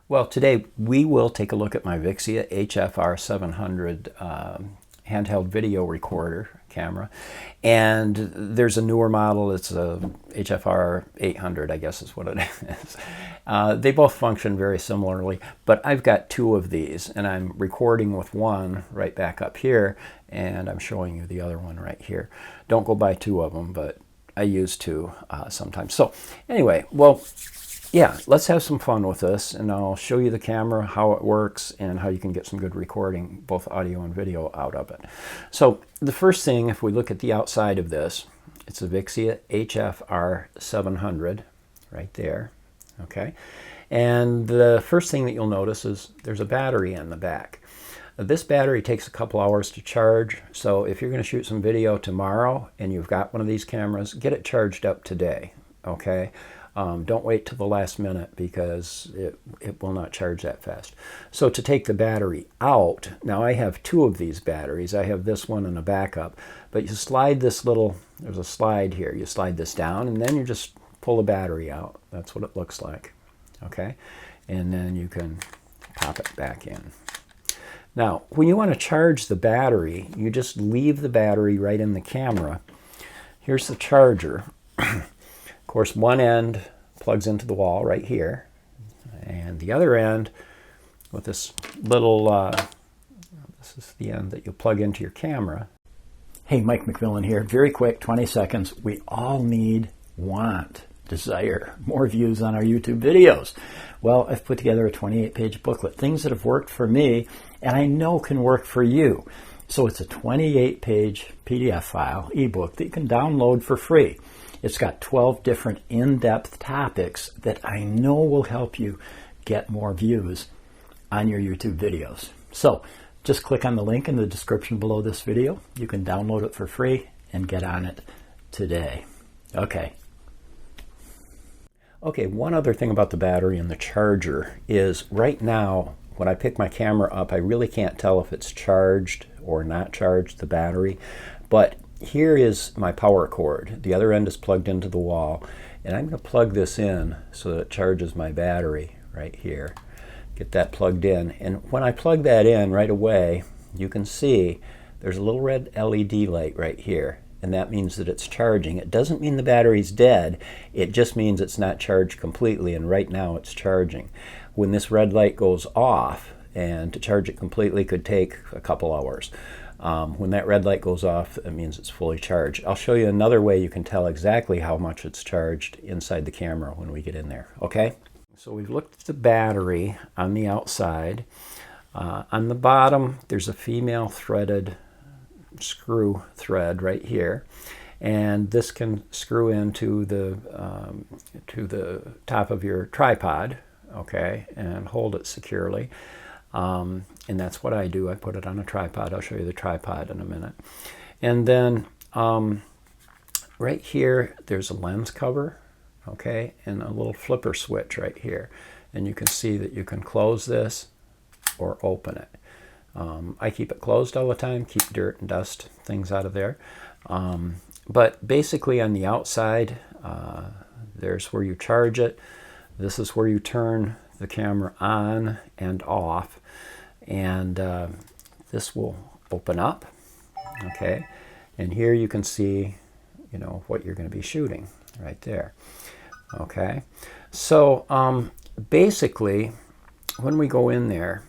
Well, today we will take a look at my Vixia HF R700 handheld video recorder camera. And there's a newer model, it's a HF R800, I guess is what it is. They both function very similarly, but I've got two of these, and I'm recording with one right back up here, and I'm showing you the other one right here. Don't go buy two of them, but I use two sometimes. So anyway, well, yeah, let's have some fun with this, and I'll show you the camera, how it works, and how you can get some good recording, both audio and video, out of it. So the first thing, if we look at the outside of this, it's a Vixia HF R700 right there, okay? And the first thing that you'll notice is there's a battery in the back. This battery takes a couple hours to charge, so if you're going to shoot some video tomorrow and you've got one of these cameras, get it charged up today, okay? Don't wait till the last minute because it will not charge that fast. So to take the battery out, now I have two of these batteries. I have this one and a backup, but you slide this little, there's a slide here. You slide this down and then you just pull the battery out. That's what it looks like, okay? And then you can pop it back in. Now, when you want to charge the battery, you just leave the battery right in the camera. Here's the charger. Of course, one end plugs into the wall right here, and the other end with this little, this is the end that you plug into your camera. Hey, Mike McMillan here. Very quick, 20 seconds. We all need, want, desire more views on our YouTube videos. Well, I've put together a 28-page booklet, things that have worked for me and I know can work for you. So it's a 28-page PDF file, ebook, that you can download for free. It's got 12 different in-depth topics that I know will help you get more views on your YouTube videos. So just click on the link in the description below this video. You can download it for free and get on it today. Okay, one other thing about the battery and the charger is right now, when I pick my camera up, I really can't tell if it's charged or not charged, the battery. But here is my power cord. The other end is plugged into the wall, and I'm going to plug this in so that it charges my battery right here. Get that plugged in, and when I plug that in right away, you can see there's a little red LED light right here, and that means that it's charging. It doesn't mean the battery's dead, it just means it's not charged completely, and right now it's charging. When this red light goes off, and to charge it completely could take a couple hours. When that red light goes off, it means it's fully charged. I'll show you another way you can tell exactly how much it's charged inside the camera when we get in there, okay? So we've looked at the battery on the outside. On the bottom, there's a female threaded screw thread right here. And this can screw into the top of your tripod, okay, and hold it securely. And that's what I do. I put it on a tripod. I'll show you the tripod in a minute. And then right here, there's a lens cover, okay, and a little flipper switch right here. And you can see that you can close this or open it. I keep it closed all the time, keep dirt and dust, things out of there. But basically on the outside, there's where you charge it. This is where you turn the camera on and off, and this will open up, okay, and here you can see, you know, what you're going to be shooting right there, okay. So basically when we go in there,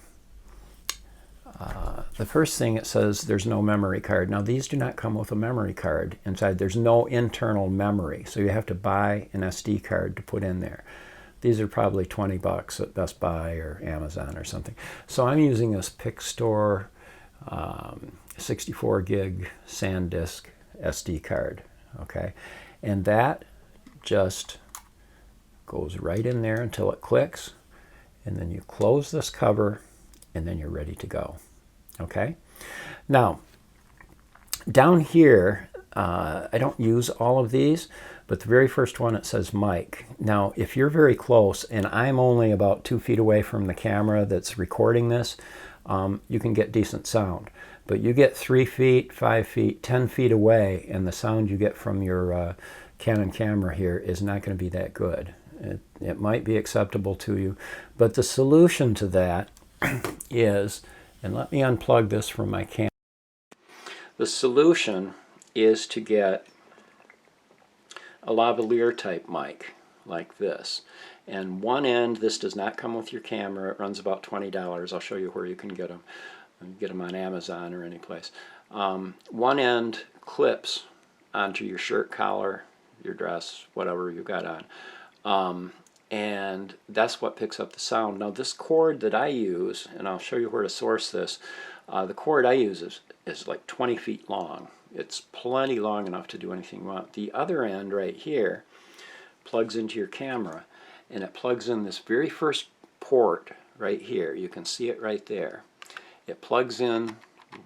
the first thing it says there's no memory card. Now these do not come with a memory card inside. There's no internal memory, so you have to buy an SD card to put in there. These are probably 20 bucks at Best Buy or Amazon or something. So I'm using this Pixtor 64 gig SanDisk SD card, okay? And that just goes right in there until it clicks, and then you close this cover, and then you're ready to go, okay? Now, down here, I don't use all of these, but the very first one, it says mic. Now, if you're very close, and I'm only about 2 feet away from the camera that's recording this, you can get decent sound. But you get 3 feet, 5 feet, 10 feet away, and the sound you get from your Canon camera here is not going to be that good. It might be acceptable to you, but the solution to that is, and let me unplug this from my camera. The solution is to get a lavalier type mic like this. And one end, this does not come with your camera. It runs about $20. I'll show you where you can get them. You can get them on Amazon or any place. One end clips onto your shirt collar, your dress, whatever you got on. And that's what picks up the sound. Now this cord that I use, and I'll show you where to source this, the cord I use is like 20 feet long. It's plenty long enough to do anything you want. The other end right here plugs into your camera, and it plugs in this very first port right here. You can see it right there. It plugs in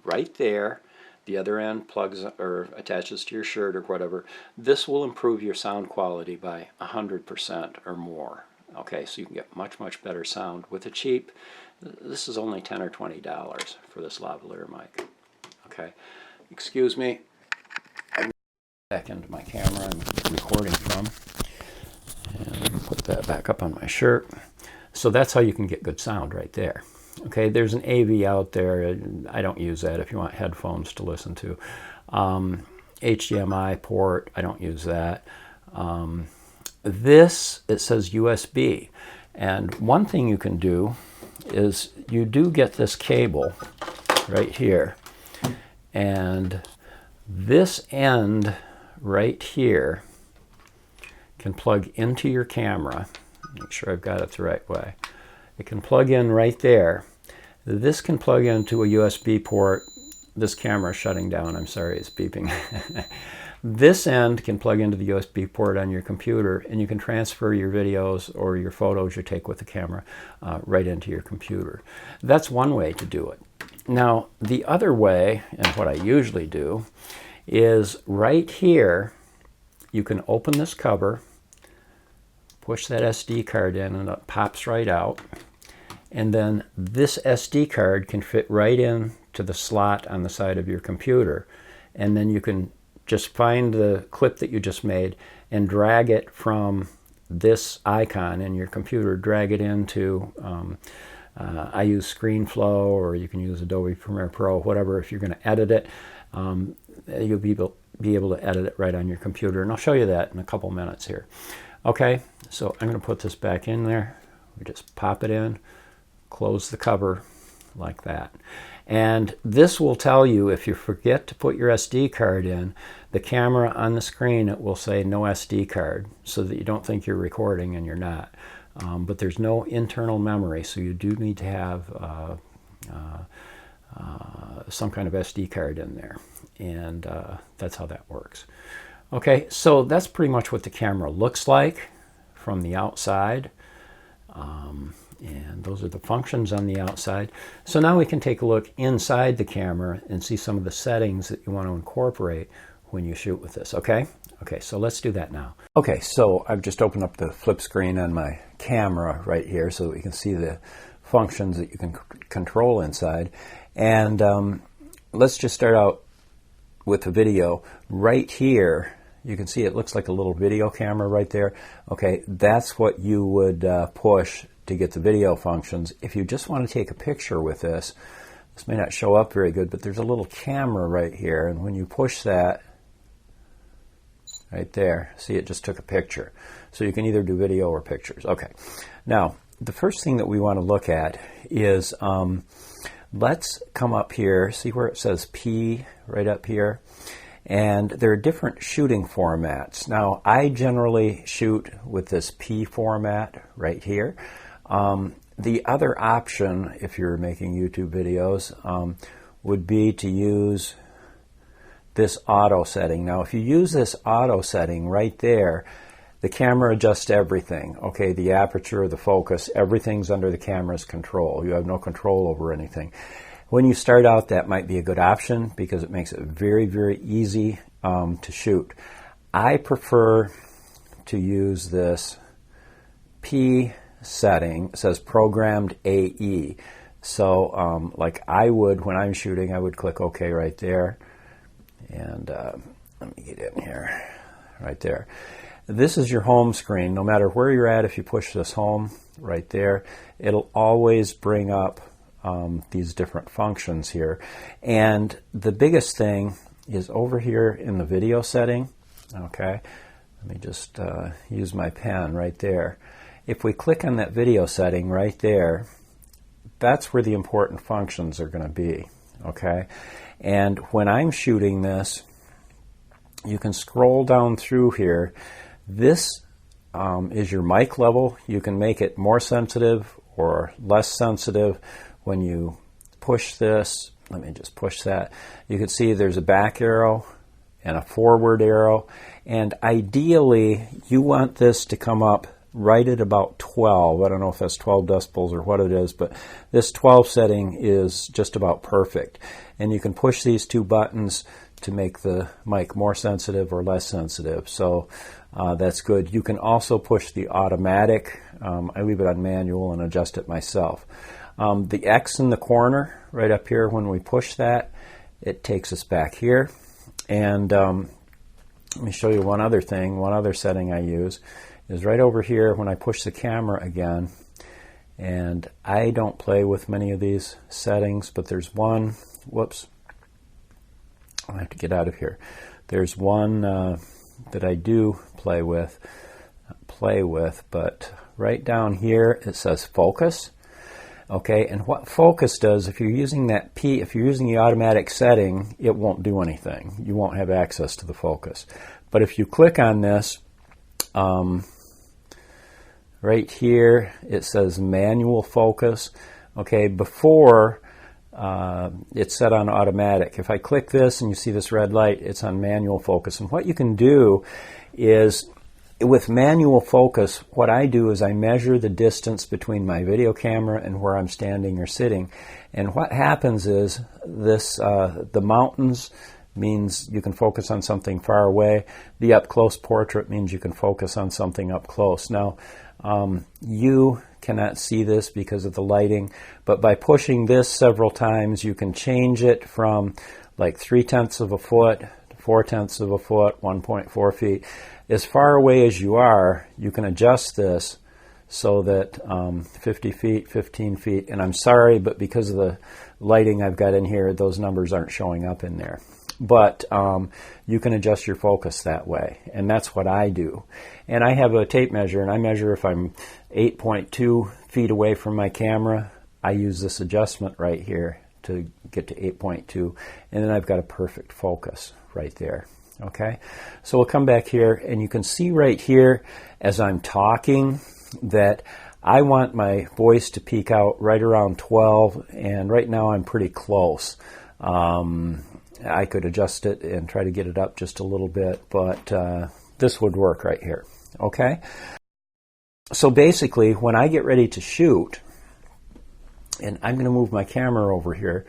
right there. The other end plugs or attaches to your shirt or whatever. This will improve your sound quality by 100% or more. Okay, so you can get much, much better sound with a cheap. This is only $10 or $20 for this lavalier mic. Okay, excuse me. I'm back into my camera I'm recording from. And put that back up on my shirt. So that's how you can get good sound right there. Okay, there's an AV out there. I don't use that if you want headphones to listen to. HDMI port, I don't use that. This, it says USB. And one thing you can do is you do get this cable right here. And this end right here can plug into your camera. Make sure I've got it the right way. It can plug in right there. This can plug into a USB port. This camera is shutting down. I'm sorry, it's beeping. This end can plug into the USB port on your computer, and you can transfer your videos or your photos you take with the camera right into your computer. That's one way to do it. Now, the other way, and what I usually do, is right here, you can open this cover, push that SD card in, and it pops right out. And then this SD card can fit right in to the slot on the side of your computer. And then you can just find the clip that you just made and drag it from this icon in your computer, drag it into, I use ScreenFlow, or you can use Adobe Premiere Pro, whatever. If you're going to edit it, you'll be able to edit it right on your computer. And I'll show you that in a couple minutes here. Okay, so I'm going to put this back in there. We just pop it in, close the cover like that. And this will tell you, if you forget to put your SD card in, the camera on the screen, it will say no SD card, so that you don't think you're recording and you're not. But there's no internal memory, so you do need to have some kind of SD card in there. And that's how that works. Okay, so that's pretty much what the camera looks like from the outside. And those are the functions on the outside. So now we can take a look inside the camera and see some of the settings that you want to incorporate when you shoot with this, okay? Okay, so let's do that now. Okay, so I've just opened up the flip screen on my camera right here so that we can see the functions that you can control inside. And let's just start out with the video. Right here, you can see it looks like a little video camera right there. Okay, that's what you would push to get the video functions. If you just want to take a picture with this, this may not show up very good, but there's a little camera right here, and when you push that right there, see, it just took a picture. So you can either do video or pictures. Okay, now the first thing that we want to look at is let's come up here, see where it says P right up here. And there are different shooting formats. Now, I generally shoot with this P format right here. The other option, if you're making YouTube videos, would be to use this auto setting. Now, if you use this auto setting right there, the camera adjusts everything. Okay, the aperture, the focus, everything's under the camera's control. You have no control over anything. When you start out, that might be a good option because it makes it very, very easy to shoot. I prefer to use this P setting. It says programmed AE. So like I would, when I'm shooting, I would click OK right there. And let me get in here, right there. this is your home screen. No matter where you're at, if you push this home right there, it'll always bring up these different functions here. And the biggest thing is over here in the video setting. Okay, let me just use my pen right there. If we click on that video setting right there, that's where the important functions are going to be. Okay, and when I'm shooting this, you can scroll down through here. This is your mic level. You can make it more sensitive or less sensitive when you push this. Let me just push that. You can see there's a back arrow and a forward arrow, and ideally you want this to come up right at about 12. I don't know if that's 12 decibels or what it is, but this 12 setting is just about perfect. And you can push these two buttons to make the mic more sensitive or less sensitive. So that's good. You can also push the automatic. I leave it on manual and adjust it myself. The X in the corner right up here, when we push that, it takes us back here. And let me show you one other thing. One other setting I use is right over here when I push the camera again. And I don't play with many of these settings, but there's one. Whoops. I have to get out of here. There's one that I do play with, but right down here it says focus. Okay, and what focus does, if you're using that if you're using the automatic setting, it won't do anything. You won't have access to the focus. But if you click on this, right here it says manual focus. Okay, before it's set on automatic. If I click this and you see this red light, it's on manual focus. And what you can do is, with manual focus, what I do is I measure the distance between my video camera and where I'm standing or sitting. And what happens is this, the mountains means you can focus on something far away. The up close portrait means you can focus on something up close. Now, you cannot see this because of the lighting, but by pushing this several times, you can change it from like 3/10 of a foot, 4/10 of a foot, 1.4 feet. As far away as you are, you can adjust this so that 50 feet, 15 feet, and I'm sorry, but because of the lighting I've got in here, those numbers aren't showing up in there. But you can adjust your focus that way, and that's what I do. And I have a tape measure, and I measure if I'm 8.2 feet away from my camera. I use this adjustment right here to get to 8.2, and then I've got a perfect focus right there. Okay, so we'll come back here, and you can see right here as I'm talking that I want my voice to peak out right around 12, and right now I'm pretty close. I could adjust it and try to get it up just a little bit, but this would work right here. Okay, so basically when I get ready to shoot, and I'm going to move my camera over here,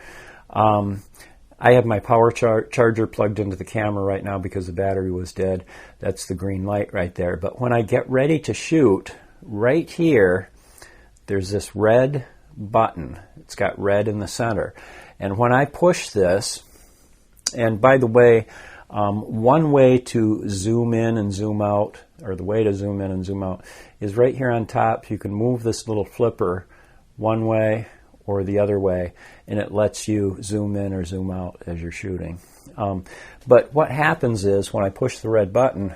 I have my power charger plugged into the camera right now because the battery was dead. That's the green light right there. But when I get ready to shoot, right here, there's this red button. It's got red in the center. And when I push this, and by the way, one way to zoom in and zoom out, or the way to zoom in and zoom out, is right here on top. You can move this little flipper one way or the other way, and it lets you zoom in or zoom out as you're shooting. But what happens is, when I push the red button,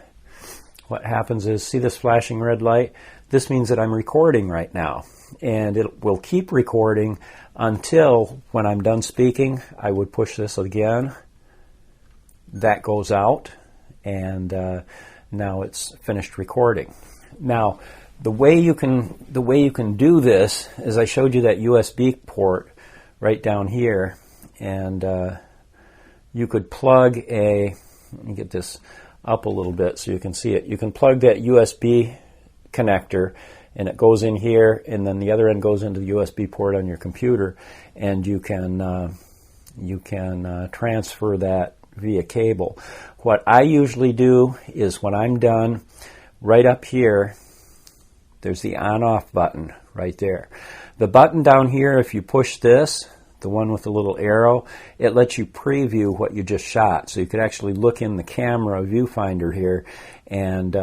what happens is, see this flashing red light? This means that I'm recording right now, and it will keep recording until, when I'm done speaking, I would push this again. That goes out, and now it's finished recording. Now, the way you can do this is, I showed you that USB port right down here, and you could plug a, let me get this up a little bit so you can see it. You can plug that USB connector, and it goes in here, and then the other end goes into the USB port on your computer, and you can transfer that via cable. What I usually do is, when I'm done, right up here, there's the on-off button right there. The button down here, if you push this, the one with the little arrow, it lets you preview what you just shot. So you could actually look in the camera viewfinder here and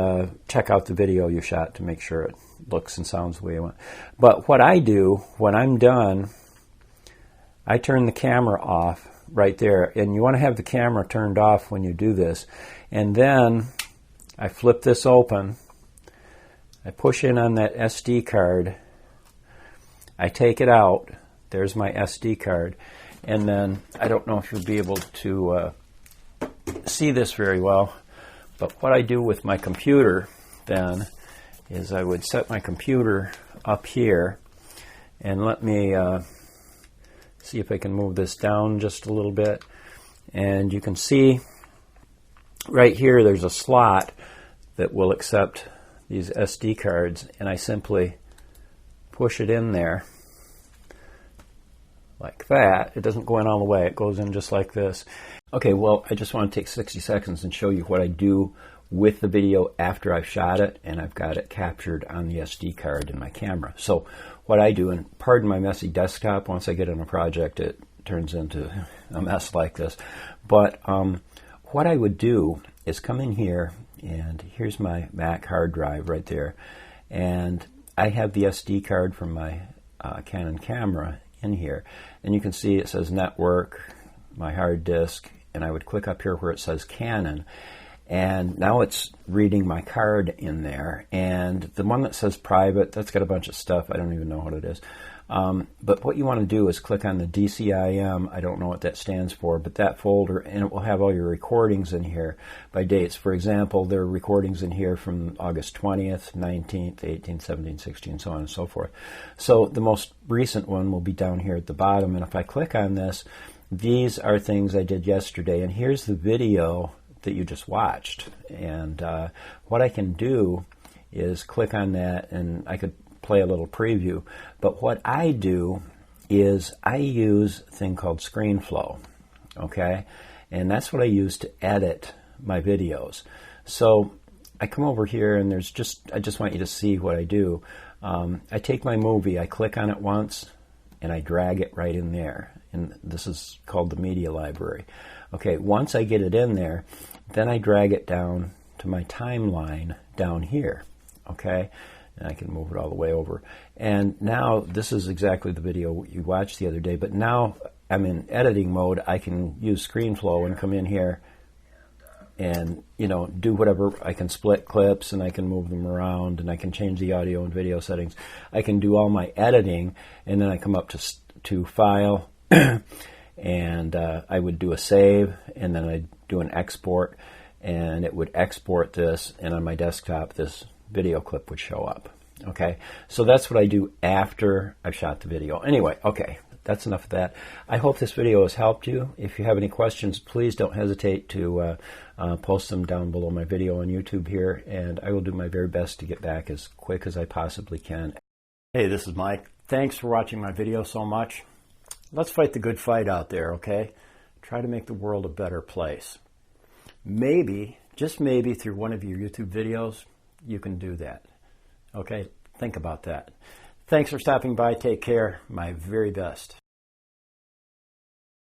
check out the video you shot to make sure it looks and sounds the way you want. But what I do when I'm done, I turn the camera off right there, and you want to have the camera turned off when you do this. And then I flip this open, I push in on that SD card, I take it out, there's my SD card, and then I don't know if you'll be able to see this very well, but what I do with my computer then is I would set my computer up here, and let me see if I can move this down just a little bit, and you can see right here there's a slot that will accept these SD cards, and I simply push it in there like that. It doesn't go in all the way, it goes in just like this. Okay, well, I just want to take 60 seconds and show you what I do with the video after I've shot it and I've got it captured on the SD card in my camera. So what I do, and pardon my messy desktop, once I get on a project it turns into a mess like this, but what I would do is come in here, and here's my Mac hard drive right there, and I have the SD card from my Canon camera in here, and you can see it says network, my hard disk, and I would click up here where it says Canon, and now it's reading my card in there, and the one that says private, that's got a bunch of stuff, I don't even know what it is. But what you want to do is click on the DCIM, I don't know what that stands for, but that folder, and it will have all your recordings in here by dates. For example, there are recordings in here from August 20th, 19th, 18th, 17th, 16th, so on and so forth. So the most recent one will be down here at the bottom, and if I click on this, these are things I did yesterday, and here's the video that you just watched. And what I can do is click on that, and I could play a little preview, but what I do is I use a thing called ScreenFlow, okay, and that's what I use to edit my videos. So I come over here, and I just want you to see what I do. I take my movie, I click on it once, and I drag it right in there, and this is called the media library. Okay, once I get it in there, then I drag it down to my timeline down here, okay, and I can move it all the way over. And now this is exactly the video you watched the other day, but now I'm in editing mode. I can use ScreenFlow and come in here and, you know, do whatever. I can split clips, and I can move them around, and I can change the audio and video settings. I can do all my editing, and then I come up to File, and I would do a save, and then I'd do an export, and it would export this, and on my desktop this video clip would show up. Okay, so that's what I do after I've shot the video. Anyway, okay, that's enough of that. I hope this video has helped you. If you have any questions, please don't hesitate to post them down below my video on YouTube here, and I will do my very best to get back as quick as I possibly can. Hey, this is Mike. Thanks for watching my video so much. Let's fight the good fight out there, okay? Try to make the world a better place. Maybe, just maybe, through one of your YouTube videos, you can do that. Okay, think about that. Thanks for stopping by. Take care. My very best.